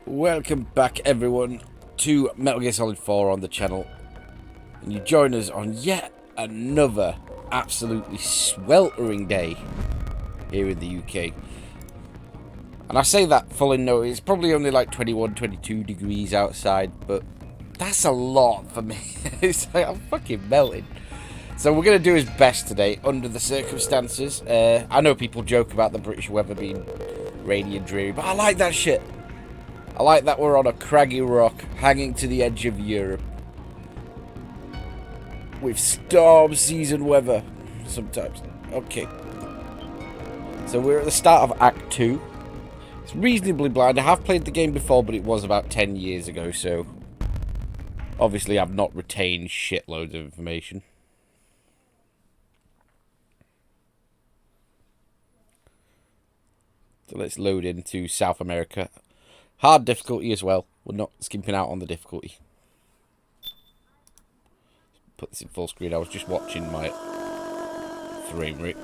Welcome back everyone to Metal Gear Solid 4 on the channel, and you join us on yet another absolutely sweltering day here in the UK. And I say that full in note, it's probably only like 21, 22 degrees outside, but that's a lot for me. It's like I'm fucking melting. So we're going to do his best today under the circumstances. I know people joke about the British weather being rainy and dreary, but I like that shit. I like that we're on a craggy rock hanging to the edge of Europe with storm season weather sometimes. Okay. So we're at the start of Act 2. It's reasonably blind. I have played the game before, but it was about 10 years ago, so obviously I've not retained shitloads of information. So let's load into South America. Hard difficulty as well. We're not skimping out on the difficulty. Put this in full screen. I was just watching my frame rate.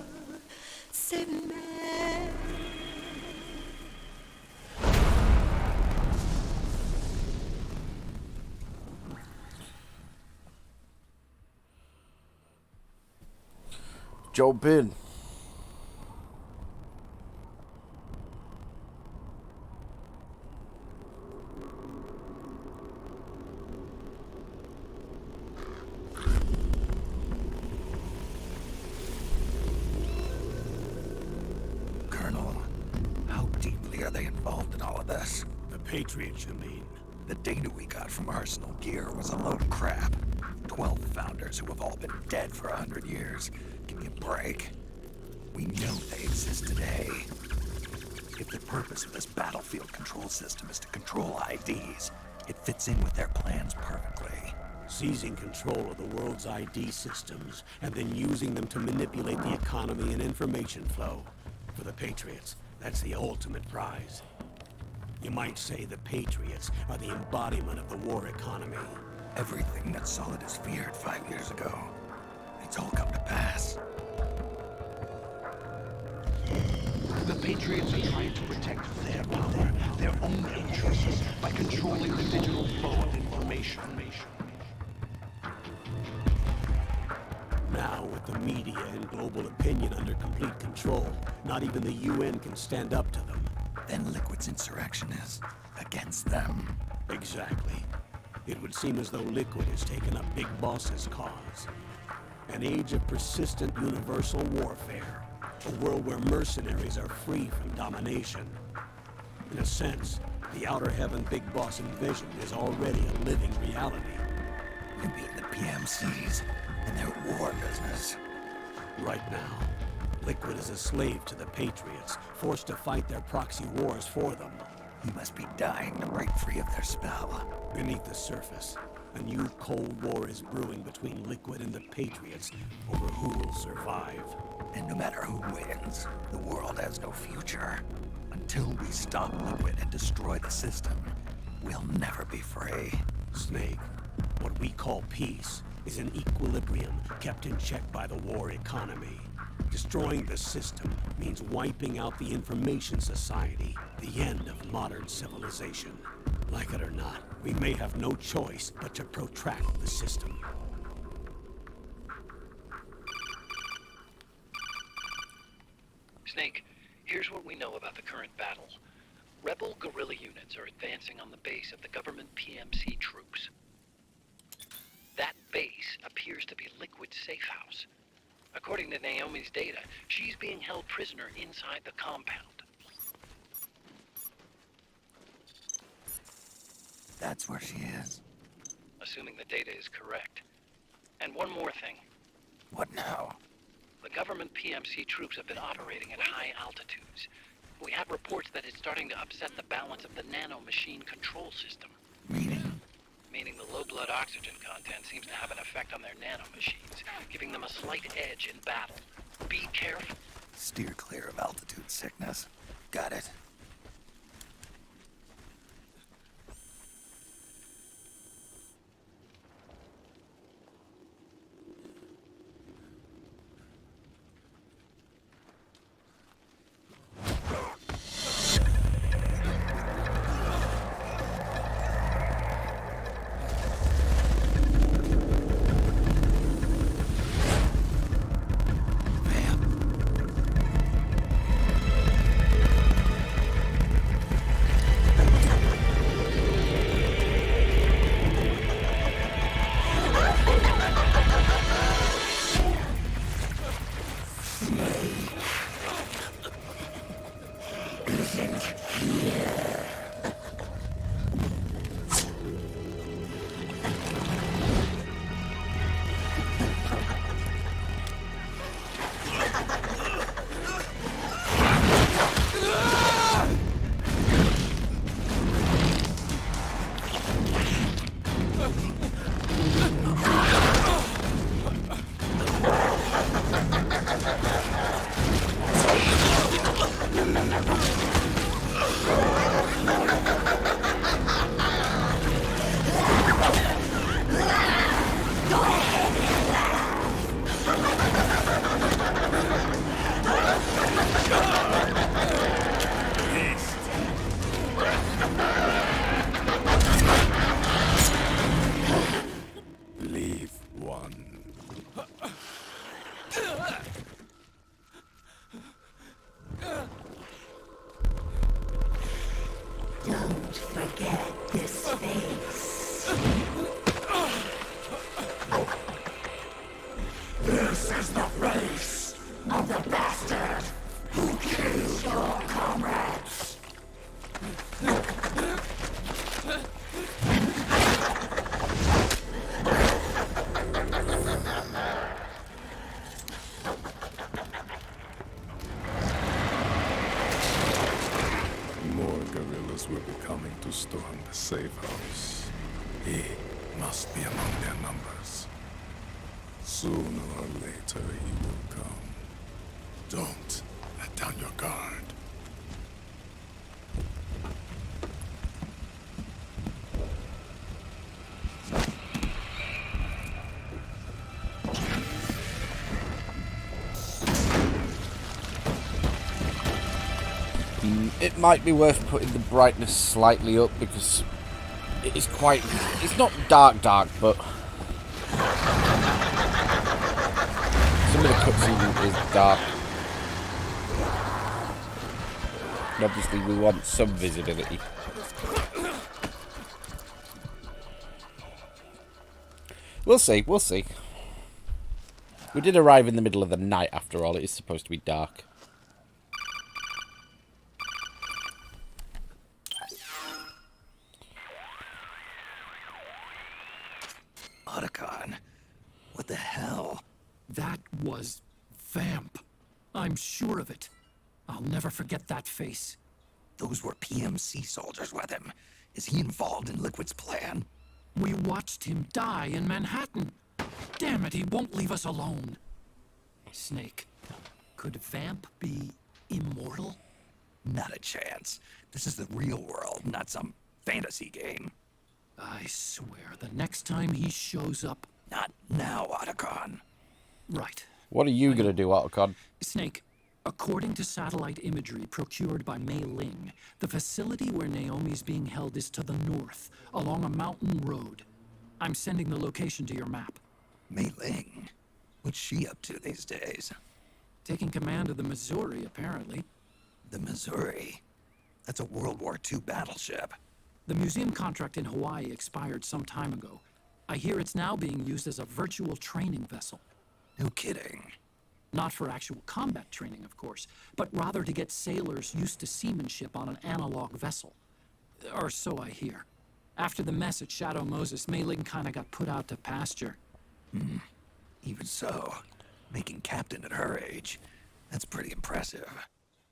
Jump in. Patriots, you mean? The data we got from Arsenal Gear was a load of crap. 12 founders who have all been dead for 100 years. Give me a break. We know they exist today. If the purpose of this battlefield control system is to control IDs, it fits in with their plans perfectly. Seizing control of the world's ID systems, and then using them to manipulate the economy and information flow. For the Patriots, that's the ultimate prize. You might say the Patriots are the embodiment of the war economy. Everything that Solid has feared 5 years ago, it's all come to pass. The Patriots are trying to protect their power, their own interests, by controlling the digital flow of information. Now, with the media and global opinion under complete control, not even the UN can stand up to them. Then Liquid's insurrection is against them. Exactly. It would seem as though Liquid has taken up Big Boss's cause. An age of persistent universal warfare. A world where mercenaries are free from domination. In a sense, the outer heaven Big Boss envisioned is already a living reality. You mean the PMCs and their war business? Right now, Liquid is a slave to the Patriots, forced to fight their proxy wars for them. He must be dying to break free of their spell. Beneath the surface, a new Cold War is brewing between Liquid and the Patriots over who will survive. And no matter who wins, the world has no future. Until we stop Liquid and destroy the system, we'll never be free. Snake, what we call peace is an equilibrium kept in check by the war economy. Destroying the system means wiping out the information society, the end of modern civilization. Like it or not, we may have no choice but to protract the system. Snake, here's what we know about the current battle. Rebel guerrilla units are advancing on the base of the government PMC troops. That base appears to be Liquid's safe house. According to Naomi's data, she's being held prisoner inside the compound. That's where she is. Assuming the data is correct. And one more thing. What now? The government PMC troops have been operating at high altitudes. We have reports that it's starting to upset the balance of the nano-machine control system. Meaning the low blood oxygen content seems to have an effect on their nano-machines, giving them a slight edge in battle. Be careful. Steer clear of altitude sickness. Got it. Leave one. Don't forget this face. This is the face of the bastard who kills your comrades. More guerrillas will be coming to storm the safe house. He must be among their numbers. Sooner or later he will come. Don't let down your guard. It might be worth putting the brightness slightly up because it is quite... It's not dark, but some of the cutscene is dark. And obviously we want some visibility. We'll see, we'll see. We did arrive in the middle of the night after all. It is supposed to be dark. Otacon, what the hell? That was Vamp. I'm sure of it. I'll never forget that face. Those were PMC soldiers with him. Is he involved in Liquid's plan? We watched him die in Manhattan. Damn it, he won't leave us alone. Snake, could Vamp be immortal? Not a chance. This is the real world, not some fantasy game. I swear, the next time he shows up... Not now, Otacon. Right. What are you going to do, Otacon? Snake, according to satellite imagery procured by Mei Ling, the facility where Naomi's being held is to the north, along a mountain road. I'm sending the location to your map. Mei Ling? What's she up to these days? Taking command of the Missouri, apparently. The Missouri? That's a World War II battleship. The museum contract in Hawaii expired some time ago. I hear it's now being used as a virtual training vessel. No kidding. Not for actual combat training, of course, but rather to get sailors used to seamanship on an analog vessel. Or so I hear. After the mess at Shadow Moses, Mei Ling kinda got put out to pasture. Even so, making captain at her age, that's pretty impressive.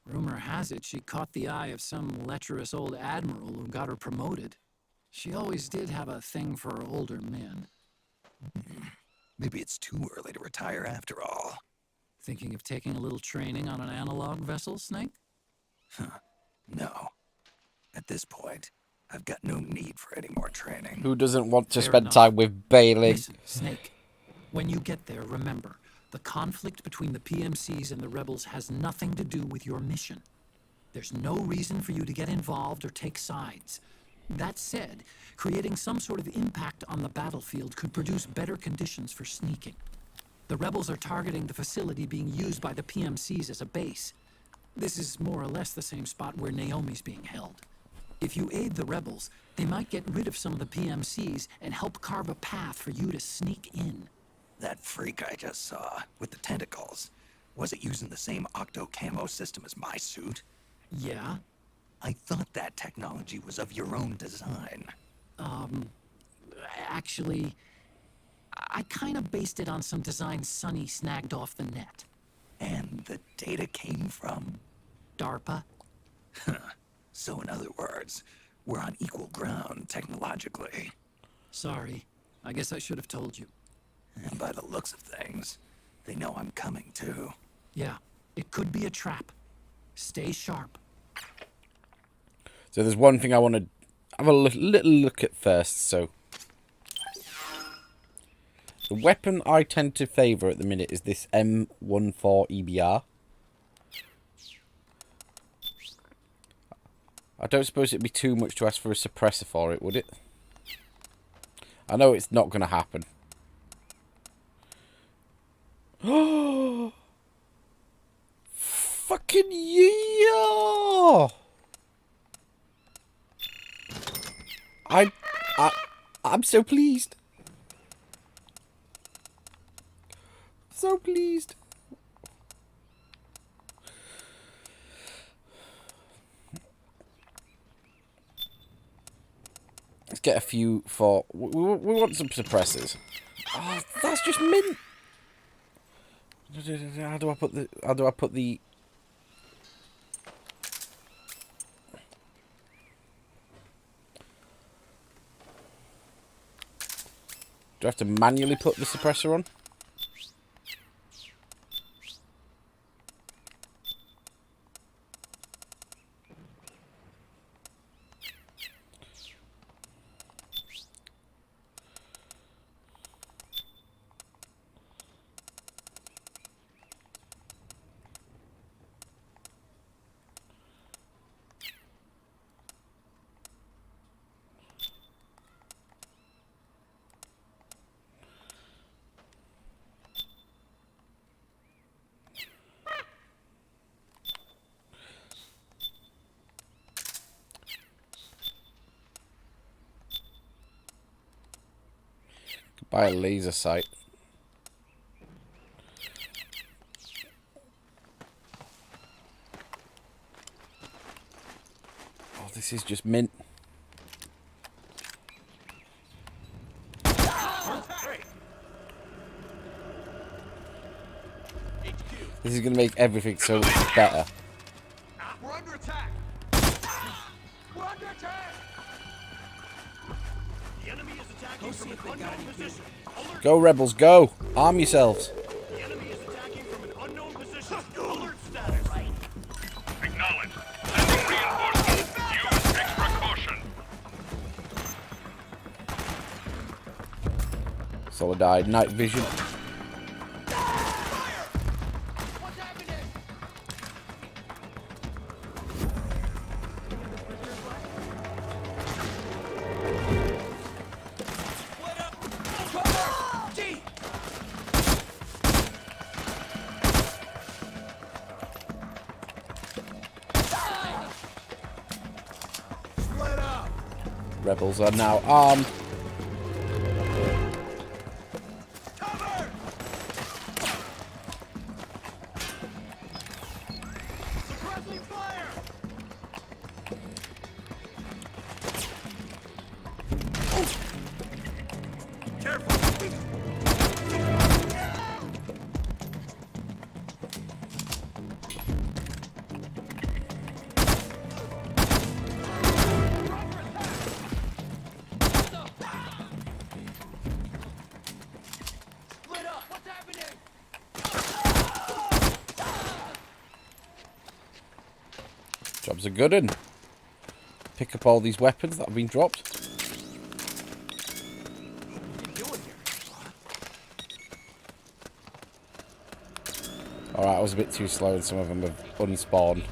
Rumor has it she caught the eye of some lecherous old admiral who got her promoted. She always did have a thing for older men. Maybe it's too early to retire after all. Thinking of taking a little training on an analog vessel, Snake? No. At this point, I've got no need for any more training. Who doesn't want to Fair spend enough. time with Bailey? Listen, Snake. When you get there, remember, the conflict between the PMCs and the rebels has nothing to do with your mission. There's no reason for you to get involved or take sides. That said, creating some sort of impact on the battlefield could produce better conditions for sneaking. The rebels are targeting the facility being used by the PMCs as a base. This is more or less the same spot where Naomi's being held. If you aid the rebels, they might get rid of some of the PMCs and help carve a path for you to sneak in. That freak I just saw, with the tentacles, was it using the same octo-camo system as my suit? Yeah? I thought that technology was of your own design. Actually, I kind of based it on some designs Sonny snagged off the net. And the data came from? DARPA? So in other words, we're on equal ground technologically. Sorry. I guess I should have told you. And by the looks of things, they know I'm coming too. Yeah, it could be a trap. Stay sharp. So there's one thing I want to have a little look at first. So the weapon I tend to favour at the minute is this M14 EBR. I don't suppose it'd be too much to ask for a suppressor for it, would it? I know it's not going to happen. Oh, fucking yeah! I'm so pleased. So pleased. Let's get a few for... We want some suppressors. Oh, that's just mint. How do I put the... Do I have to manually put the suppressor on? Buy a laser sight. Oh, this is just mint. This is going to make everything so much better. We're under attack! We're under attack! The enemy is attacking from an unknown position. Alert! Go, rebels, go! Arm yourselves. The enemy is attacking from an unknown position. Alert status! Right. Acknowledge. Sending reinforcements. Use extra caution. Solid-eyed night vision. What's happening? Split up! Cover! G! Split up! Rebels are now armed. Cover! Suppressing fire! Careful! Split up! What's happening? Job's a good one. Pick up all these weapons that have been dropped. Alright, I was a bit too slow and some of them have unspawned.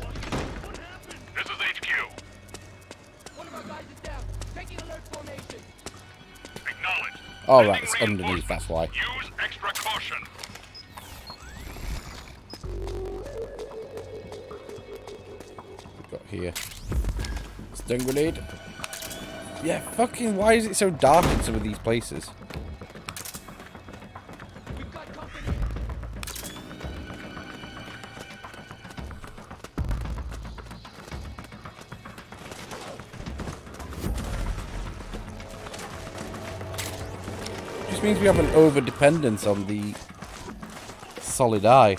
This is HQ. One of our guys is down. Taking alert formation. Acknowledge. Alright, it's Sending underneath, that's why. Use extra caution. We've got here. Stun grenade. Yeah, fucking, why is it so dark in some of these places? We've got company. just means we have an over-dependence on the solid eye.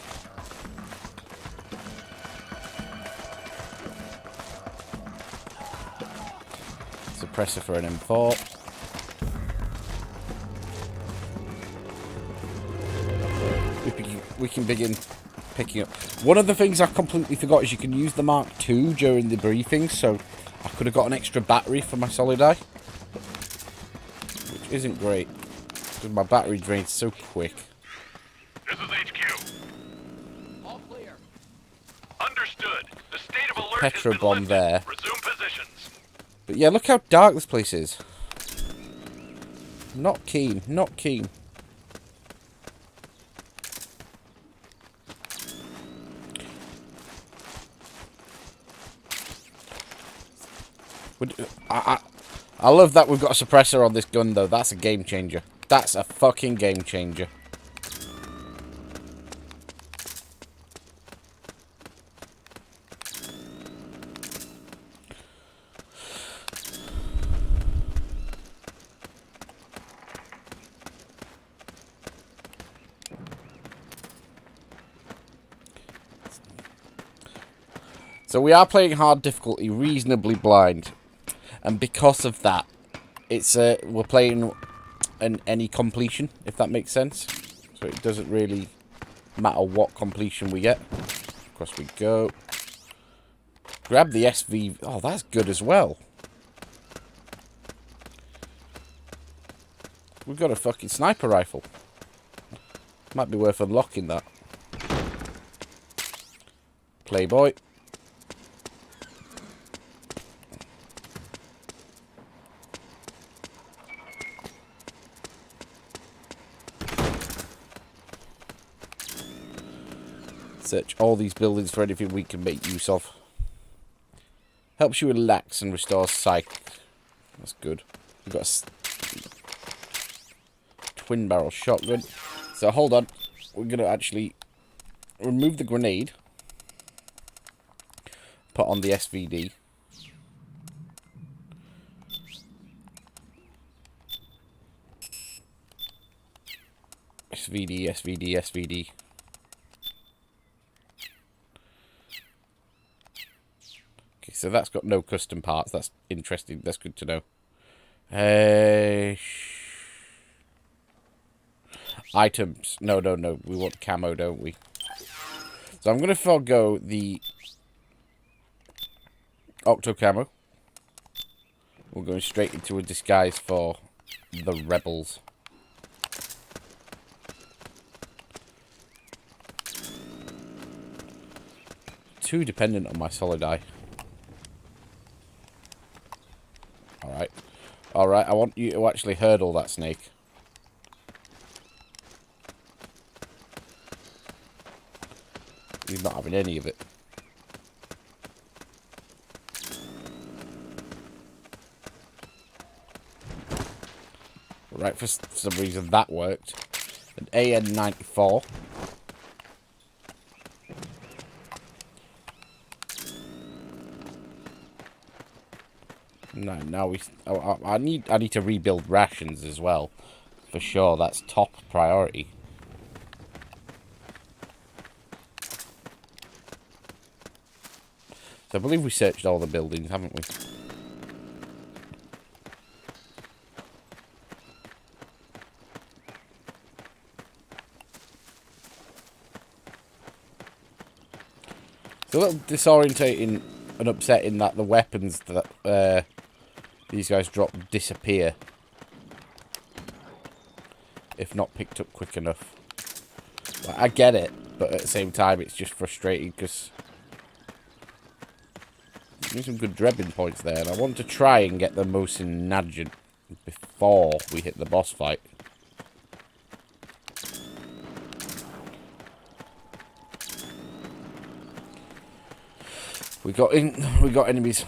Suppressor for an M4. We can begin picking up. One of the things I completely forgot is you can use the Mark II during the briefing, so I could have got an extra battery for my solid eye, which isn't great because my battery drains so quick. This is HQ. All clear. Understood. The state of alert Petro has been bomb lifted. there. Resume positions. But yeah, look how dark this place is. Not keen, not keen. I love that we've got a suppressor on this gun, though. That's a game changer. That's a fucking game changer. So we are playing hard difficulty, reasonably blind. And because of that, it's we're playing any completion, if that makes sense. So it doesn't really matter what completion we get. Across we go. Grab the SV. Oh, that's good as well. We've got a fucking sniper rifle. Might be worth unlocking that. Playboy. Search all these buildings for anything we can make use of. Helps you relax and restores sight. That's good. We've got a twin barrel shotgun. So hold on. We're going to actually remove the grenade. Put on the SVD. SVD, SVD, SVD. So that's got no custom parts. That's interesting. That's good to know. Items. No. We want camo, don't we? So I'm going to forego the Octo camo. We're going straight into a disguise for the rebels. Too dependent on my solid eye. Alright, I want you to actually hurdle that snake. He's not having any of it. Right, for some reason that worked. An AN-94. No, now we. I need to rebuild rations as well, for sure. That's top priority. So I believe we searched all the buildings, haven't we? It's a little disorientating and upsetting that the weapons that these guys drop disappear if not picked up quick enough. Like, I get it, but at the same time it's just frustrating because there's some good drebbing points there, and I want to try and get the most in Nadjin before we hit the boss fight. We got enemies.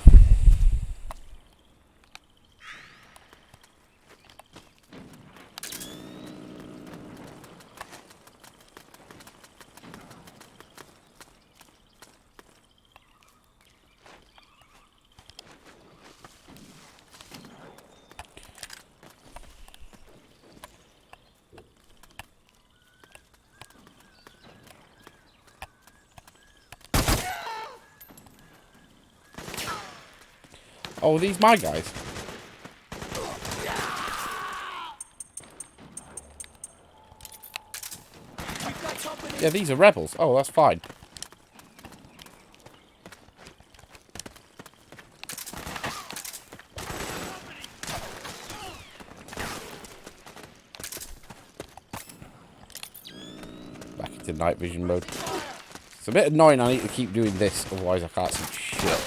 Oh, are these my guys? Yeah, these are rebels. Oh, that's fine. Back into night vision mode. It's a bit annoying I need to keep doing this, otherwise I can't see shit.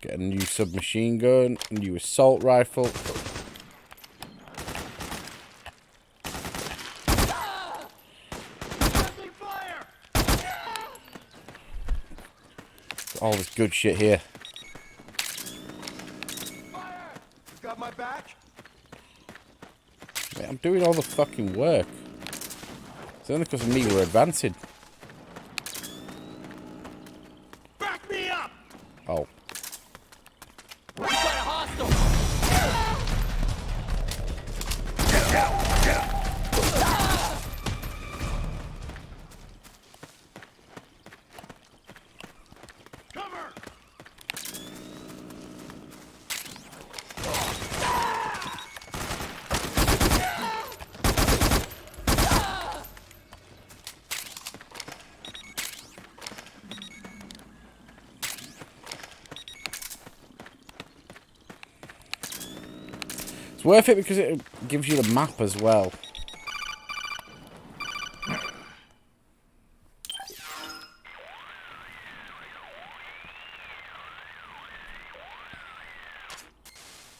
Get a new submachine gun, a new assault rifle. All this good shit here. Got my back? Mate, I'm doing all the fucking work. It's only because of me we're advancing. Back me up! Oh. We got a hostile! It's worth it because it gives you the map as well.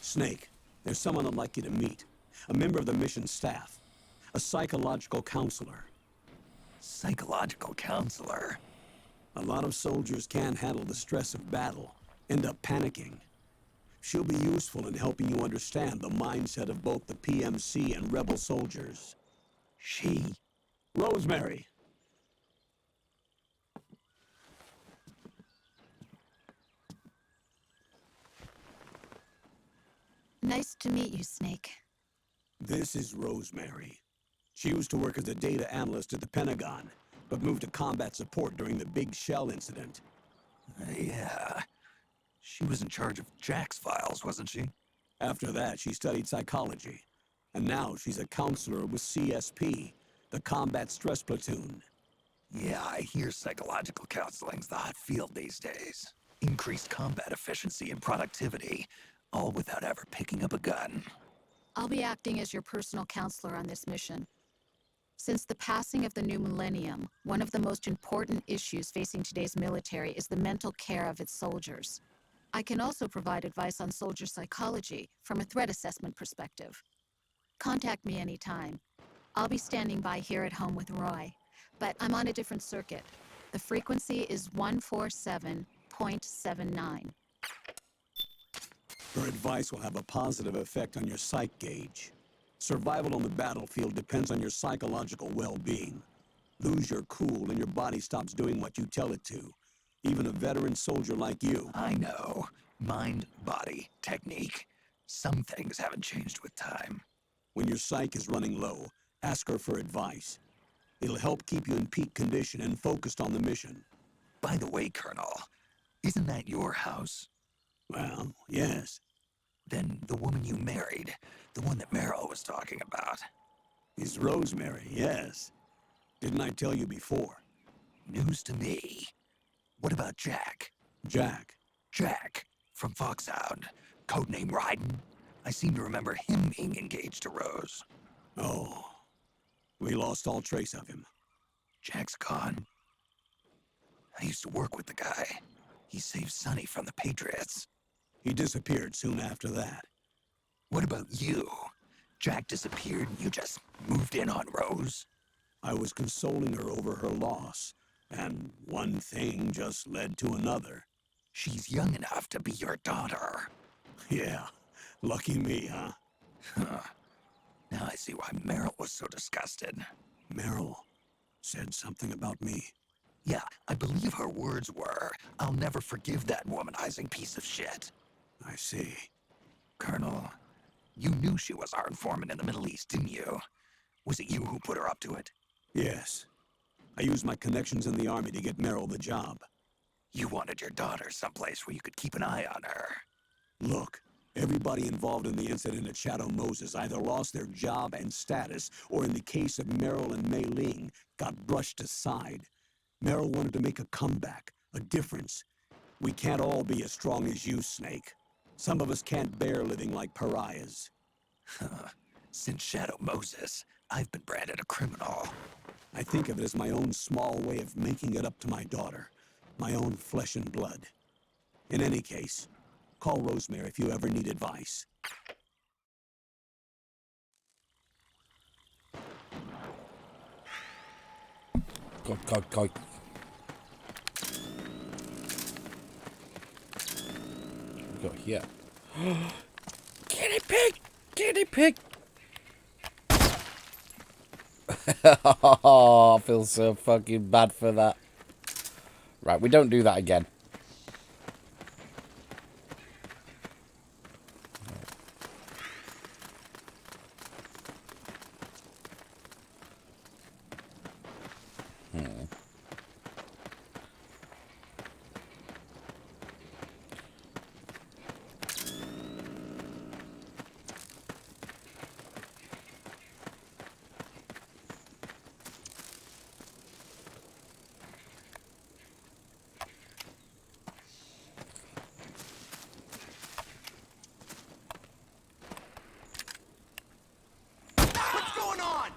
Snake, there's someone I'd like you to meet. A member of the mission staff. A psychological counselor. Psychological counselor? A lot of soldiers can't handle the stress of battle. End up panicking. She'll be useful in helping you understand the mindset of both the PMC and rebel soldiers. She? Rosemary. Nice to meet you, Snake. This is Rosemary. She used to work as a data analyst at the Pentagon, but moved to combat support during the Big Shell incident. Yeah. She was in charge of Jack's files, wasn't she? After that, she studied psychology. And now she's a counselor with CSP, the Combat Stress Platoon. Yeah, I hear psychological counseling's the hot field these days. Increased combat efficiency and productivity, all without ever picking up a gun. I'll be acting as your personal counselor on this mission. Since the passing of the new millennium, one of the most important issues facing today's military is the mental care of its soldiers. I can also provide advice on soldier psychology from a threat assessment perspective. Contact me anytime. I'll be standing by here at home with Roy, but I'm on a different circuit. The frequency is 147.79. Her advice will have a positive effect on your psych gauge. Survival on the battlefield depends on your psychological well-being. Lose your cool and your body stops doing what you tell it to. Even a veteran soldier like you. I know. Mind, body, technique. Some things haven't changed with time. When your psyche is running low, ask her for advice. It'll help keep you in peak condition and focused on the mission. By the way, Colonel, isn't that your house? Well, yes. Then the woman you married, the one that Meryl was talking about. Is Rosemary, yes. Didn't I tell you before? News to me. What about Jack? Jack. Jack, from Foxhound. Codename Ryden. I seem to remember him being engaged to Rose. Oh. We lost all trace of him. Jack's gone. I used to work with the guy. He saved Sonny from the Patriots. He disappeared soon after that. What about you? Jack disappeared and you just moved in on Rose? I was consoling her over her loss, and one thing just led to another. She's young enough to be your daughter. Yeah, lucky me, huh? Now I see why Meryl was so disgusted. Meryl said something about me. Yeah, I believe her words were, "I'll never forgive that womanizing piece of shit." I see. Colonel, you knew she was our informant in the Middle East, didn't you? Was it you who put her up to it? Yes. I used my connections in the army to get Meryl the job. You wanted your daughter someplace where you could keep an eye on her. Look, everybody involved in the incident at Shadow Moses either lost their job and status, or in the case of Meryl and Mei Ling, got brushed aside. Meryl wanted to make a comeback, a difference. We can't all be as strong as you, Snake. Some of us can't bear living like pariahs. Since Shadow Moses, I've been branded a criminal. I think of it as my own small way of making it up to my daughter. My own flesh and blood. In any case, call Rosemary if you ever need advice. Go. We got here. Guinea pig! Guinea pig! Oh, I feel so fucking bad for that. Right, we don't do that again. What's going on?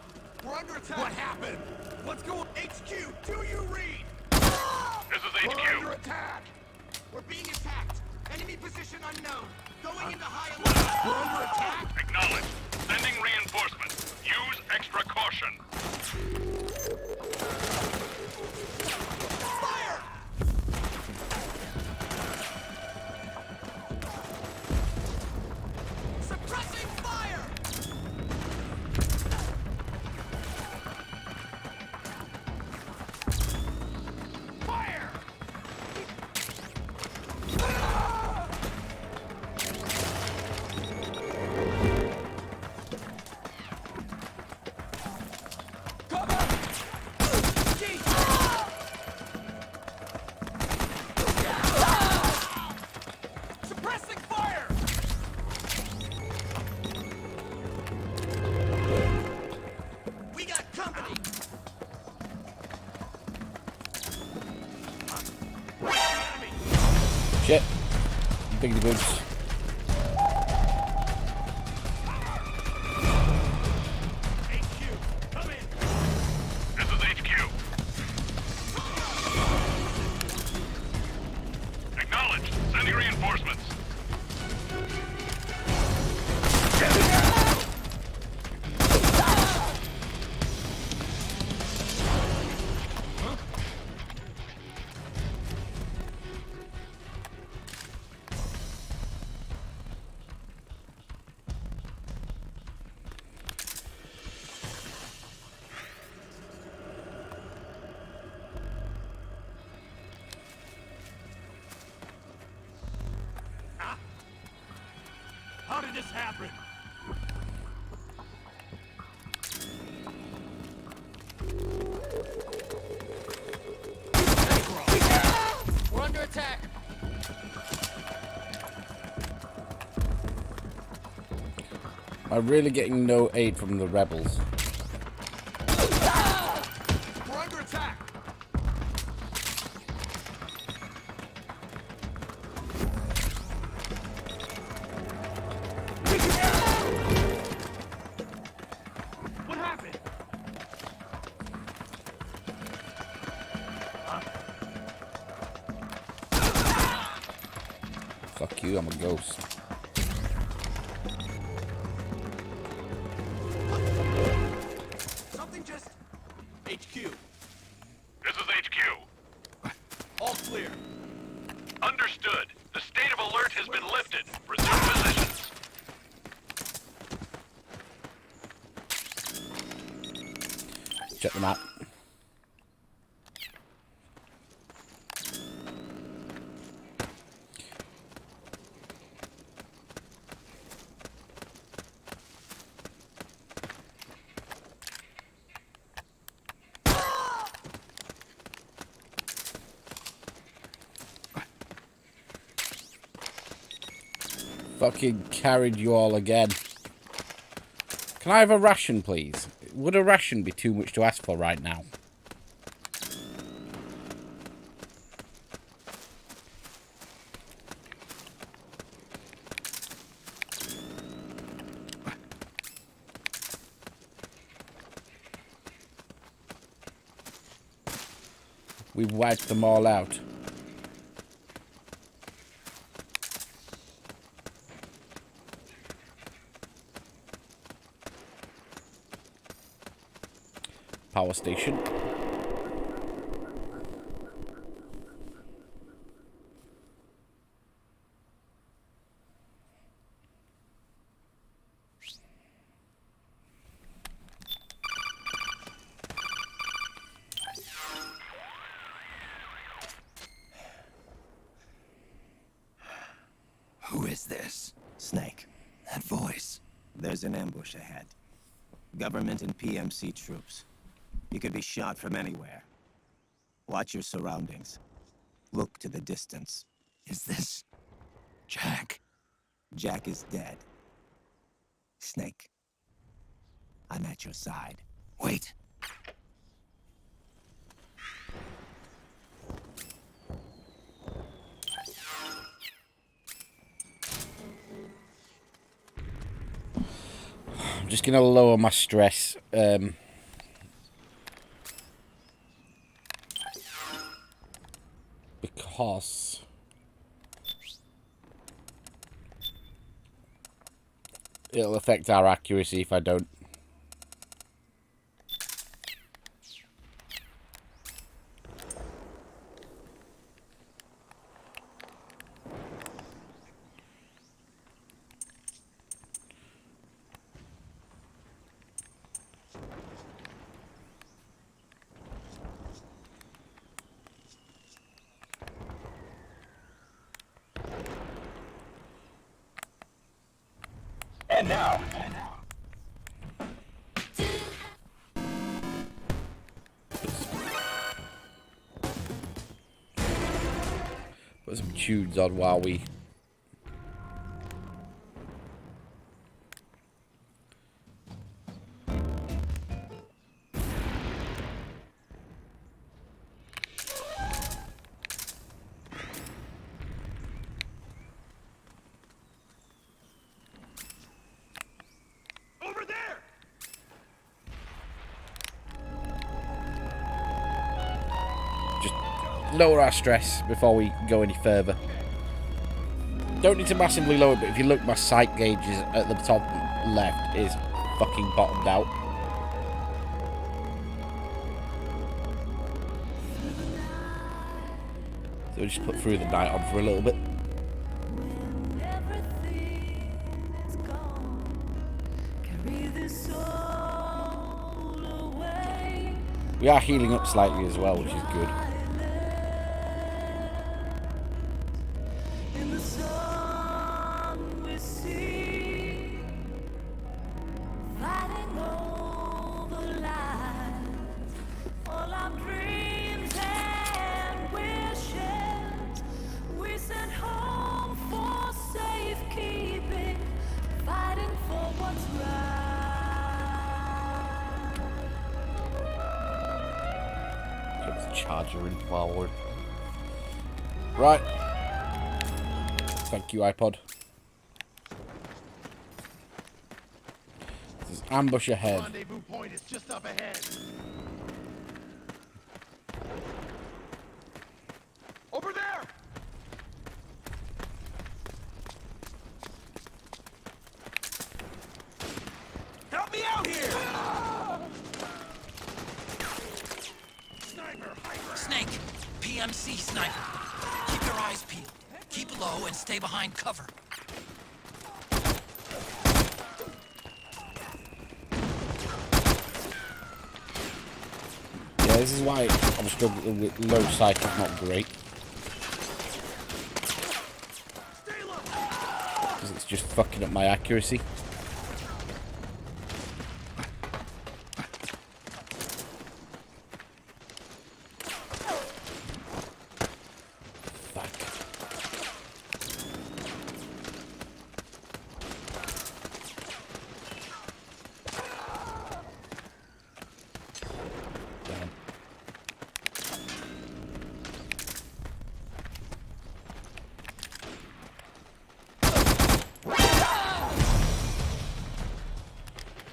We're under attack. What happened? What's going? HQ, do you read? This is We're HQ. under attack. We're being attacked. Enemy position unknown. Going into high alert. We're under attack. Acknowledged. Sending reinforcements. Use extra caution. Fire! Suppressing fire! Fire! Suppressing fire! We got company! Shit. Biggity boots. HQ, come in! This is HQ. Acknowledged. Sending reinforcements. How did this happen? We're under attack. I'm really getting no aid from the rebels. We're under attack. What happened? Fuck you, I'm a ghost. Something just This is HQ. All clear. Understood. The state of alert has been lifted. Resume positions. Check the map. Fucking carried you all again. Can I have a ration, please? Would a ration be too much to ask for right now? We've wiped them all out. Power station. Who is this? Snake. That voice. There's an ambush ahead. Government and PMC troops. You could be shot from anywhere. Watch your surroundings. Look to the distance. Is this... Jack? Jack is dead. Snake. I'm at your side. Wait. I'm just gonna lower my stress. Because it'll affect our accuracy if I don't. And now. Put some tunes on while we... Over there! just lower our stress before we go any further. Don't need to massively lower it, but if you look, my sight gauge is at the top left is fucking bottomed out. So we just put Through the Night on for a little bit. We are healing up slightly as well, which is good. Charger in forward. Right. Thank you, iPod. There's ambush ahead. Rendezvous point is just up ahead. Over there! Help me out here! Sniper, hide PMC sniper. Keep your eyes peeled. Keep low and stay behind cover. Yeah, this is why I'm struggling with low sight is not great. Because it's just fucking up my accuracy.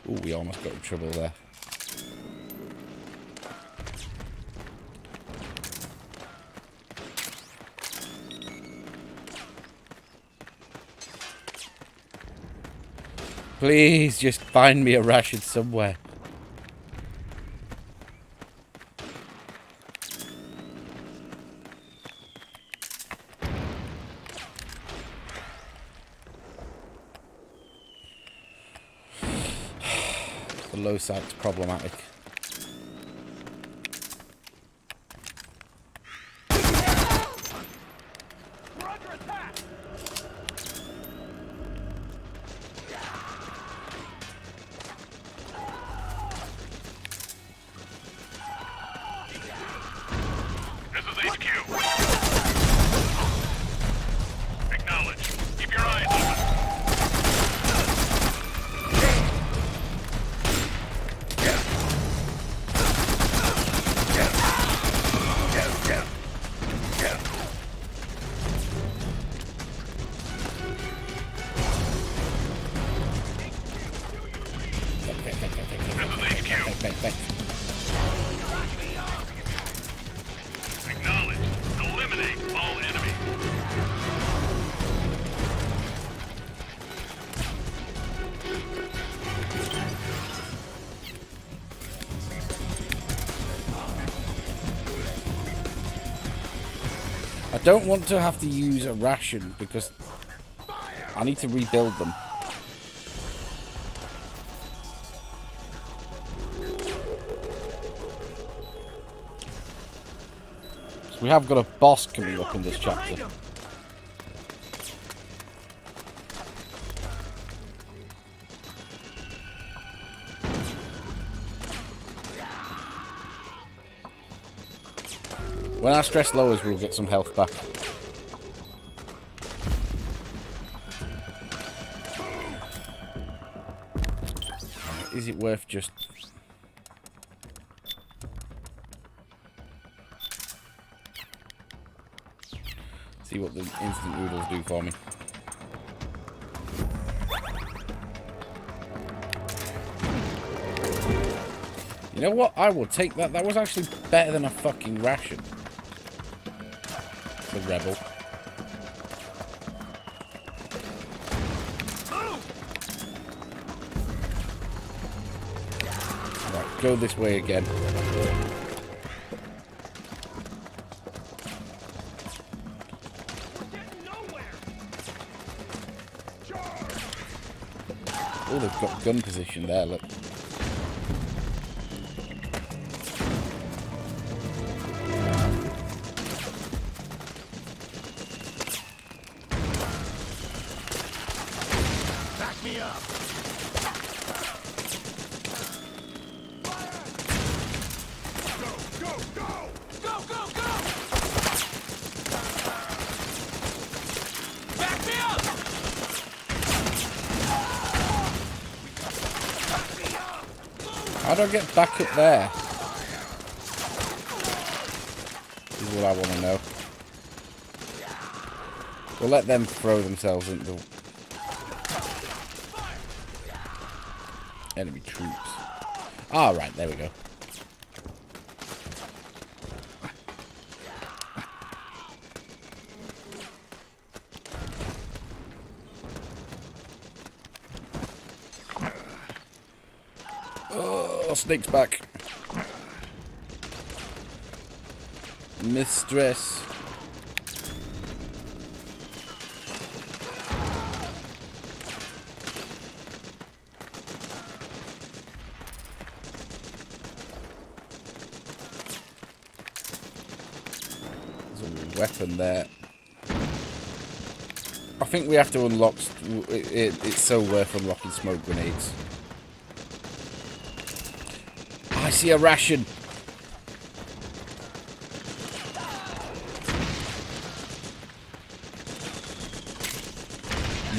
Ooh, we almost got in trouble there. Please, just find me a ration somewhere. The low sight's problematic. This is HQ. Acknowledge. Keep your eyes open. Acknowledge. Eliminate all enemies. I don't want to have to use a ration because I need to rebuild them. So we have got a boss coming up in this chapter. When our stress lowers, we'll get some health back. Is it worth just... see what the instant noodles do for me. You know what? I will take that. That was actually better than a fucking ration. The rebel. Right, go this way again. Oh, they've got gun position there, look. How do I get back up there? Is what I want to know. We'll let them throw themselves into the enemy troops. Ah, right, there we go. Oh, snake's back. mistress. There's a weapon there. I think we have to unlock... It's so worth unlocking smoke grenades. I see a ration.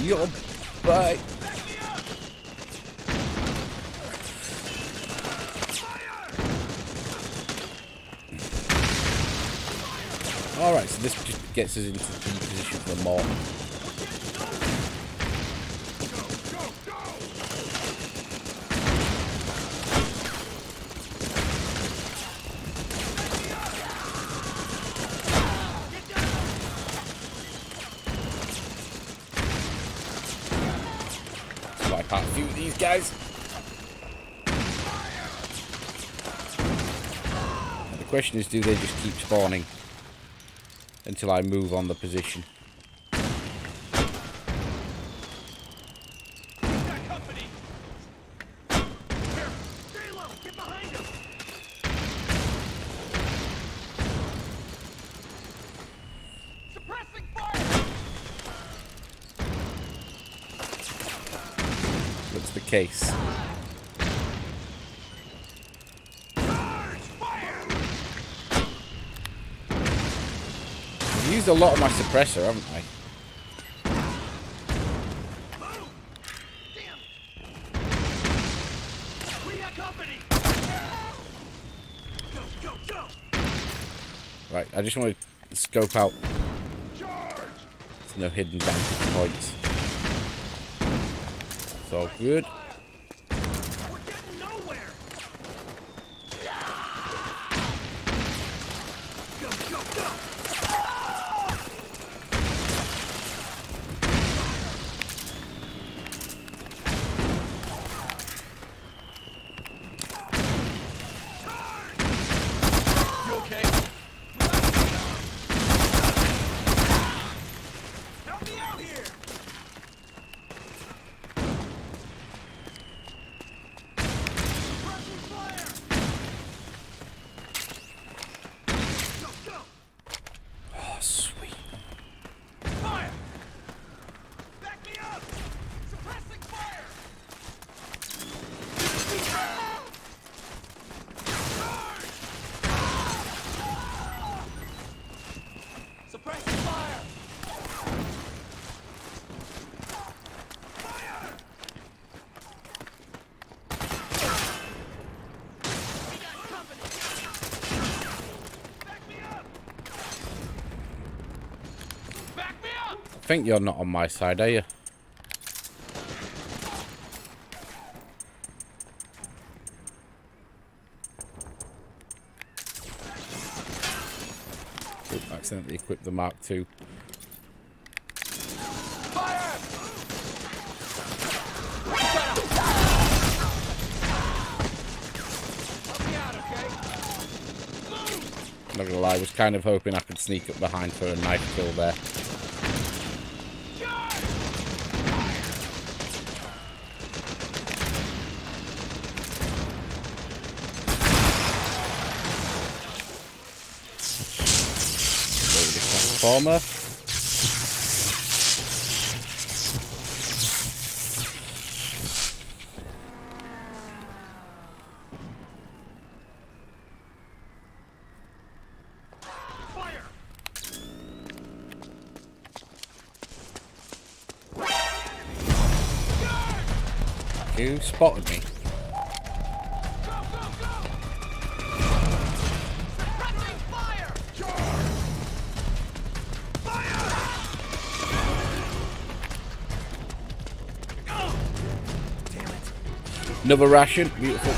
Yo, bye. Alright, so this just gets us into the position for the mortar. Wipe out a few of these guys. And the question is, do they just keep spawning until I move on the position? What's the case? I've used a lot of my suppressor, haven't I? Right, I just want to scope out. There's no hidden vantage points. It's all good. I think you're not on my side, are you? Oops, accidentally equipped the Mark II. Not gonna lie, I was kind of hoping I could sneak up behind for a knife kill there. Transformer. You spotted me. Another ration, beautiful.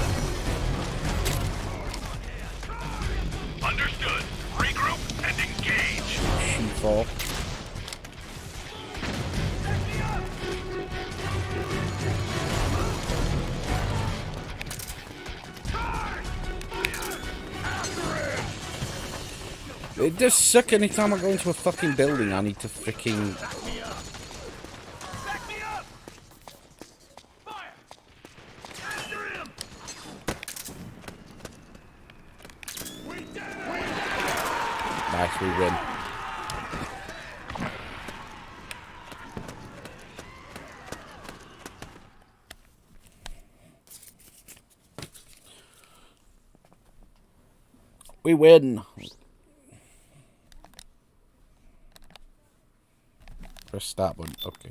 Understood. Regroup and engage. C4. It does suck anytime I go into a fucking building. I need to freaking... Back me up! Fire! After him! Nice, we win. We win. Press start button. Okay.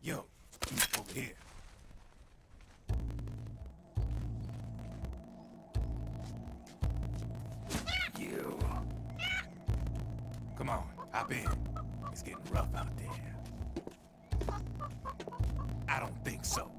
Yo, over here. You. Come on, hop in. It's getting rough out there. I don't think so.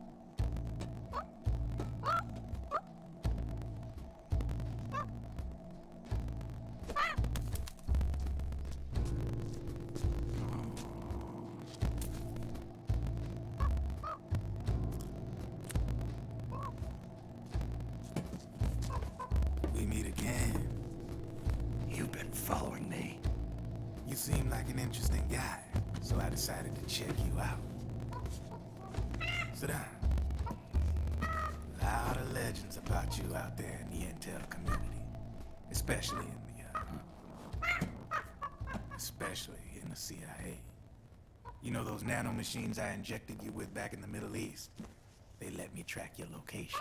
We meet again. You've been following me. You seem like an interesting guy, so I decided to check you out. Sit down. A lot of legends about you out there in the intel community, especially in the CIA. You know those nanomachines I injected you with back in the Middle East? They let me track your location.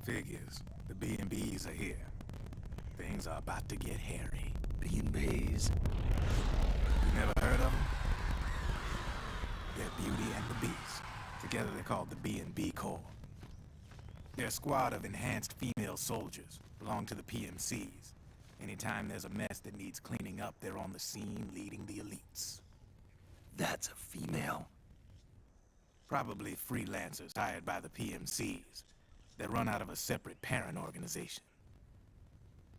Figures. The B&Bs are here. Things are about to get hairy. B&Bs. You never heard of them? They're Beauty and the Beast. Together they're called the B&B Corps. They're a squad of enhanced female soldiers, belong to the PMCs. Anytime there's a mess that needs cleaning up, they're on the scene leading the elites. That's a female. Probably freelancers hired by the PMCs. They run out of a separate parent organization.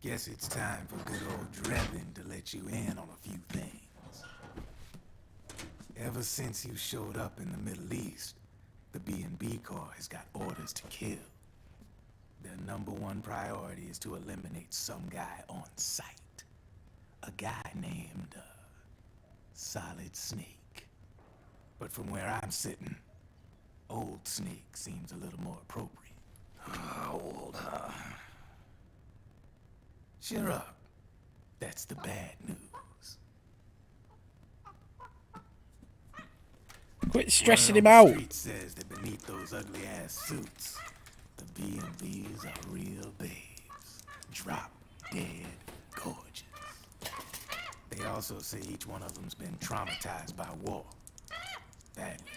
Guess it's time for good old Drebin to let you in on a few things. Ever since you showed up in the Middle East, the B&B Corps has got orders to kill. Their #1 priority is to eliminate some guy on sight. A guy named, Solid Snake. But from where I'm sitting, Old Snake seems a little more appropriate. Old, huh? Cheer up. That's the bad news. Quit stressing Word him on out. the street says that beneath those ugly-ass suits, the B&Bs are real babes. Drop dead gorgeous. They also say each one of them's been traumatized by war. Badly.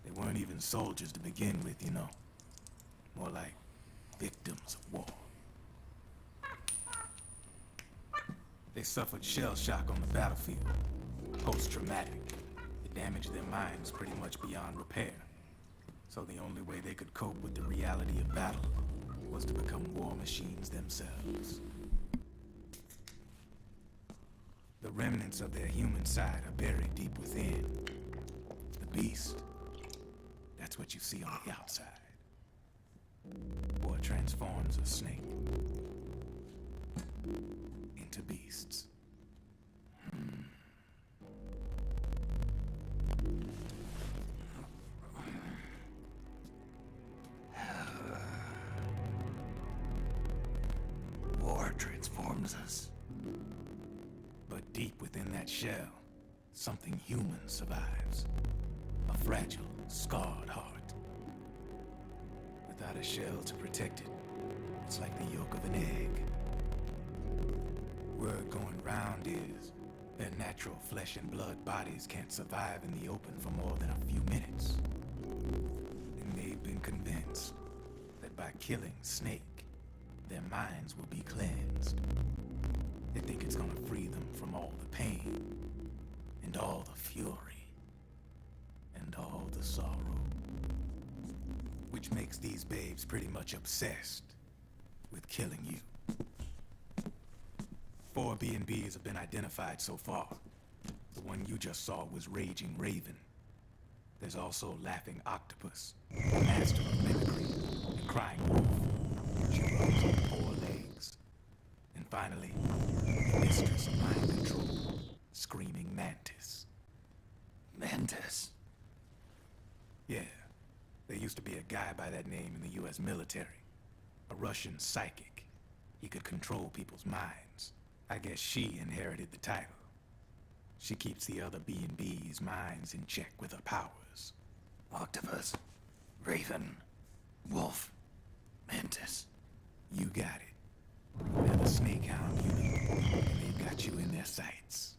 They weren't even soldiers to begin with, you know. More like victims of war. They suffered shell shock on the battlefield. Post-traumatic. It damaged their minds pretty much beyond repair. So the only way they could cope with the reality of battle was to become war machines themselves. The remnants of their human side are buried deep within. The beast. That's what you see on the outside. War transforms a snake into beasts. owns us. But deep within that shell, something human survives. A fragile, scarred heart. Without a shell to protect it, it's like the yolk of an egg. Word going round is their natural flesh and blood bodies can't survive in the open for more than a few minutes. And they've been convinced that by killing Snake, their minds will be cleansed. They think it's gonna free them from all the pain, and all the fury, and all the sorrow. Which makes these babes pretty much obsessed with killing you. 4 B&Bs have been identified so far. The one you just saw was Raging Raven. There's also Laughing Octopus, Master of Mimicry, and Crying Wolf. She runs on 4 legs. And finally, the Mistress of Mind Control, Screaming Mantis. Mantis? Yeah, there used to be a guy by that name in the US military. A Russian psychic. He could control people's minds. I guess she inherited the title. She keeps the other B&B's minds in check with her powers. Octopus, Raven, Wolf, Mantis. You got it. They're the Snake Hound unit, and they've got you in their sights.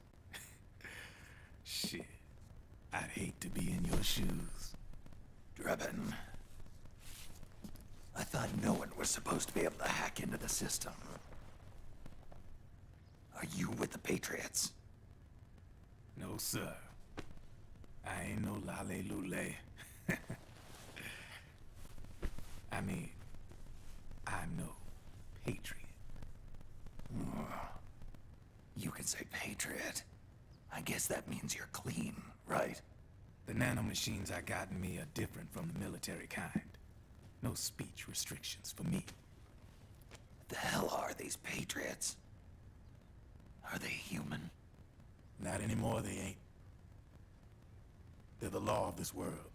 Shit. I'd hate to be in your shoes. Drebin. I thought no one was supposed to be able to hack into the system. Are you with the Patriots? No, sir. I ain't no lale-lule. I mean, I'm no patriot. You can say patriot. I guess that means you're clean, right? The nanomachines I got in me are different from the military kind. No speech restrictions for me. What the hell are these Patriots? Are they human? Not anymore, they ain't. They're the law of this world,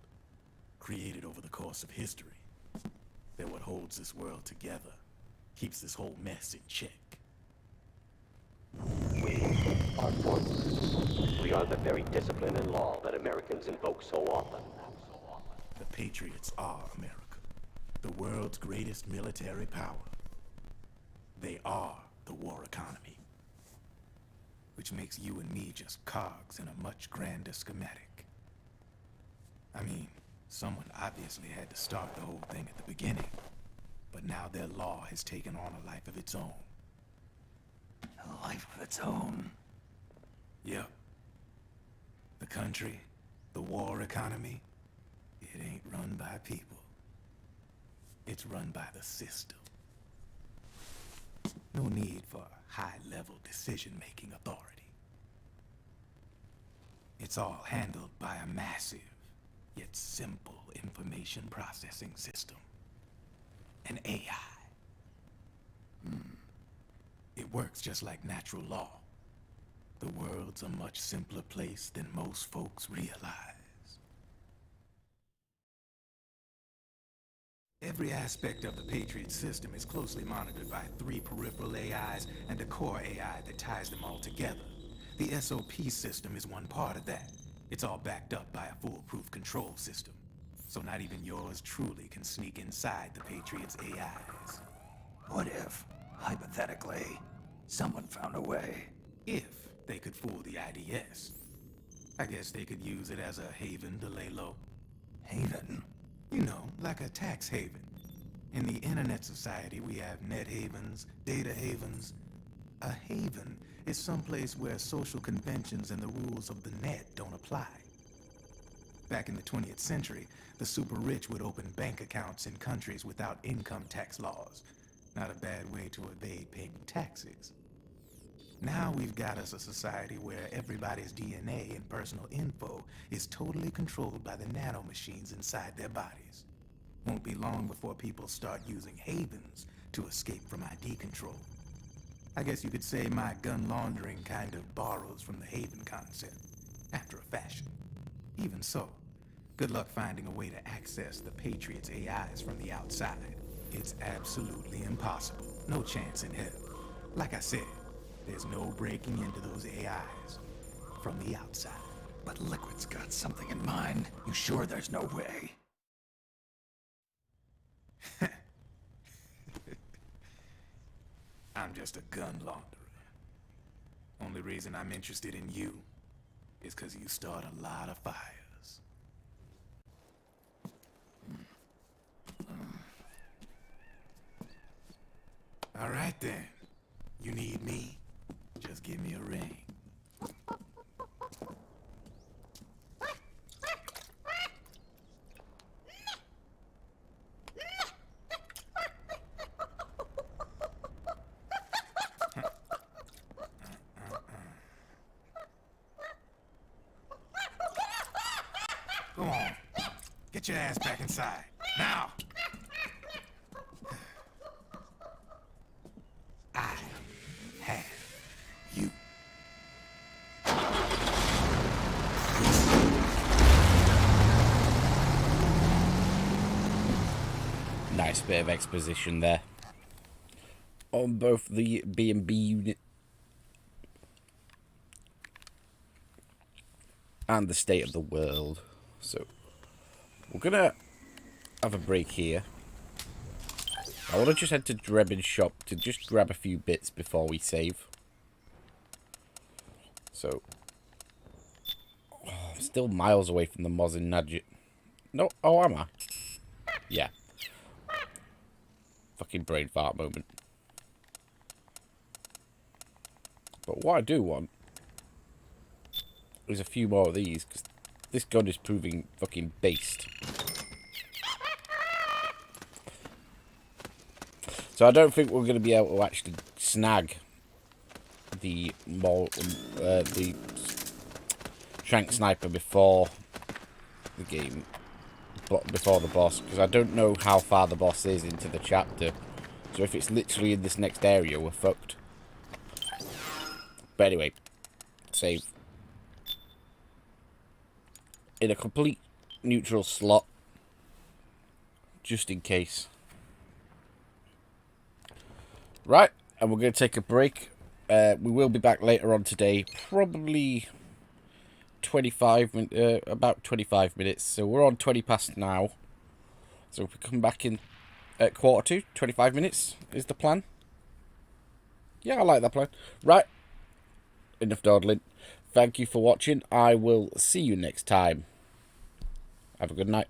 created over the course of history. They're what holds this world together, keeps this whole mess in check. We are formless. We are the very discipline and law that Americans invoke so often. The Patriots are America, the world's greatest military power. They are the war economy. Which makes you and me just cogs in a much grander schematic. I mean, someone obviously had to start the whole thing at the beginning, but now their law has taken on a life of its own. A life of its own? Yep. The country, the war economy, it ain't run by people. It's run by the system. No need for high-level decision-making authority. It's all handled by a massive, yet simple information processing system. An AI. It works just like natural law. The world's a much simpler place than most folks realize. Every aspect of the Patriot system is closely monitored by 3 peripheral AIs and a core AI that ties them all together. The SOP system is one part of that. It's all backed up by a foolproof control system. So not even yours truly can sneak inside the Patriots' AIs. What if, hypothetically, someone found a way? If they could fool the IDS. I guess they could use it as a haven to lay low. Haven? You know, like a tax haven. In the internet society, we have net havens, data havens. A haven is someplace where social conventions and the rules of the net don't apply. Back in the 20th century, the super rich would open bank accounts in countries without income tax laws. Not a bad way to evade paying taxes. Now we've got us a society where everybody's DNA and personal info is totally controlled by the nanomachines inside their bodies. Won't be long before people start using havens to escape from ID control. I guess you could say my gun laundering kind of borrows from the haven concept, after a fashion. Even so, good luck finding a way to access the Patriots' AIs from the outside. It's absolutely impossible. No chance in hell. Like I said, There's no breaking into those AIs from the outside. But Liquid's got something in mind. You sure there's no way? I'm just a gun launderer. Only reason I'm interested in you is because you start a lot of fires. All right then. You need me? Just give me a ring. Go on. Get your ass back inside. Now! I have you. Nice bit of exposition there on both the B&B unit and the state of the world. So we're gonna have a break here. I want to just head to Drebin's shop to just grab a few bits before we save. So I'm still miles away from the Moz and Nadget. No, oh, am I? Yeah. Fucking brain fart moment. But what I do want is a few more of these, because this gun is proving fucking based. So I don't think we're going to be able to actually snag the the Shank Sniper before the game, but before the boss, because I don't know how far the boss is into the chapter. So if it's literally in this next area, we're fucked. But anyway, save in a complete neutral slot, just in case. Right, and we're going to take a break. We will be back later on today, probably about 25 minutes. So we're on 20 past now. So if we come back in at 1:45, 25 minutes is the plan. Yeah, I like that plan. Right, enough dawdling. Thank you for watching. I will see you next time. Have a good night.